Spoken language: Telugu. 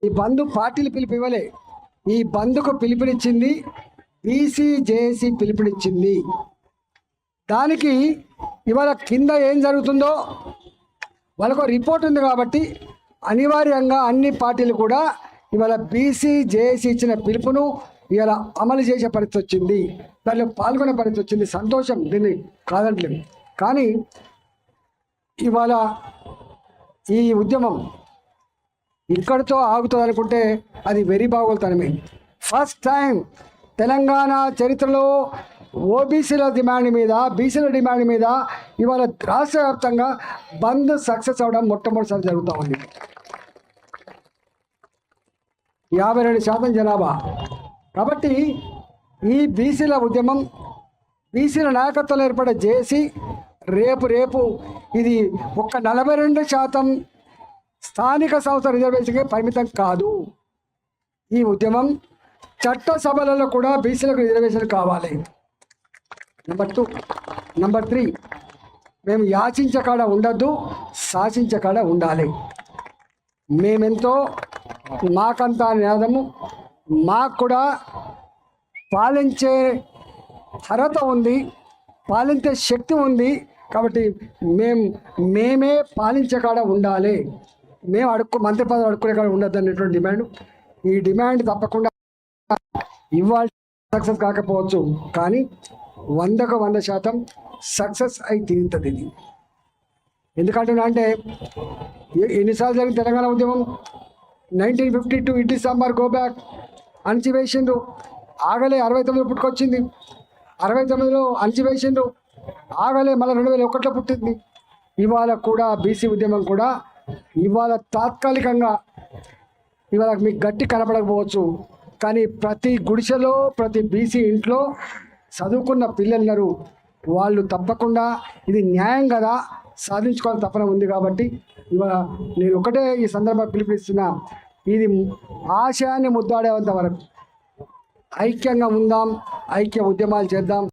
ఈ బంద్ పార్టీలు పిలుపు ఇవ్వలే, ఈ బంద్కు పిలుపునిచ్చింది బీసీ జేఏసీ పిలుపునిచ్చింది. దానికి ఇవాళ కింద ఏం జరుగుతుందో వాళ్ళకు రిపోర్ట్ ఉంది కాబట్టి అనివార్యంగా అన్ని పార్టీలు కూడా ఇవాళ బీసీ జేఏసీ ఇచ్చిన పిలుపును ఇవాళ అమలు చేసే పరిస్థితి వచ్చింది, దానిలో పాల్గొనే పరిస్థితి వచ్చింది. సంతోషం, దీన్ని కాదంటలేదు. కానీ ఇవాళ ఈ ఉద్యమం ఇక్కడితో ఆగుతుంది అనుకుంటే అది వెరీ బాగోలుతనమే. ఫస్ట్ టైం తెలంగాణ చరిత్రలో ఓబీసీల డిమాండ్ మీద, బీసీల డిమాండ్ మీద ఇవాళ రాష్ట్ర వ్యాప్తంగా బంద్ సక్సెస్ అవ్వడం మొట్టమొదటిసారి జరుగుతూ ఉంది. 52% జనాభా. కాబట్టి ఈ బీసీల ఉద్యమం, బీసీల నాయకత్వంలో ఏర్పడే జేఏసీ రేపు ఇది ఒక్క 42% స్థానిక సంస్థ రిజర్వేషన్కే పరిమితం కాదు. ఈ ఉద్యమం చట్టసభలలో కూడా బీసీలకు రిజర్వేషన్ కావాలి. నెంబర్ 2. నెంబర్ 3, మేము యాచించే కాడ ఉండద్దు, శాసించే కాడ ఉండాలి. మేమెంతో మాకంతా నినాదము, మాకు కూడా పాలించే అర్హత ఉంది, పాలించే శక్తి ఉంది. కాబట్టి మేమే పాలించే కాడ ఉండాలి, మేము మంత్రి పదవి అడుక్కునే కాడ ఉండద్దు అనేటువంటి డిమాండ్. ఈ డిమాండ్ తప్పకుండా ఇవాళ సక్సెస్ కాకపోవచ్చు, కానీ 100% సక్సెస్ అయి తీరుతుంది. ఇది ఎందుకంటున్నా అంటే ఎన్నిసార్లు జరిగిన తెలంగాణ ఉద్యమం 1952 ఇడ్లీ సాంబార్ గో బ్యాక్ అణచివేసిండ్రు, ఆగలే. 69లో పుట్టుకొచ్చింది, 69లో అణచివేసిండ్రు, ఆగలే. మళ్ళీ 2001లో పుట్టింది. ఇవాళ కూడా బీసీ ఉద్యమం కూడా ఇవాళ తాత్కాలికంగా ఇవాళ మీకు గట్టి కనపడకపోవచ్చు, కానీ ప్రతి గుడిసెలో, ప్రతి బీసీ ఇంట్లో చదువుకున్న పిల్లలున్నారు. వాళ్ళు తప్పకుండా ఇది న్యాయం కదా, సాధించుకోవాలని తపన ఉంది. కాబట్టి ఇవాళ నేను ఒకటే ఈ సందర్భంగా పిలుపునిస్తున్నా, ఇది ఆశయాన్ని ముద్దాడేంత వరకు ఐక్యంగా ఉందాం, ఐక్య ఉద్యమాలు చేద్దాం.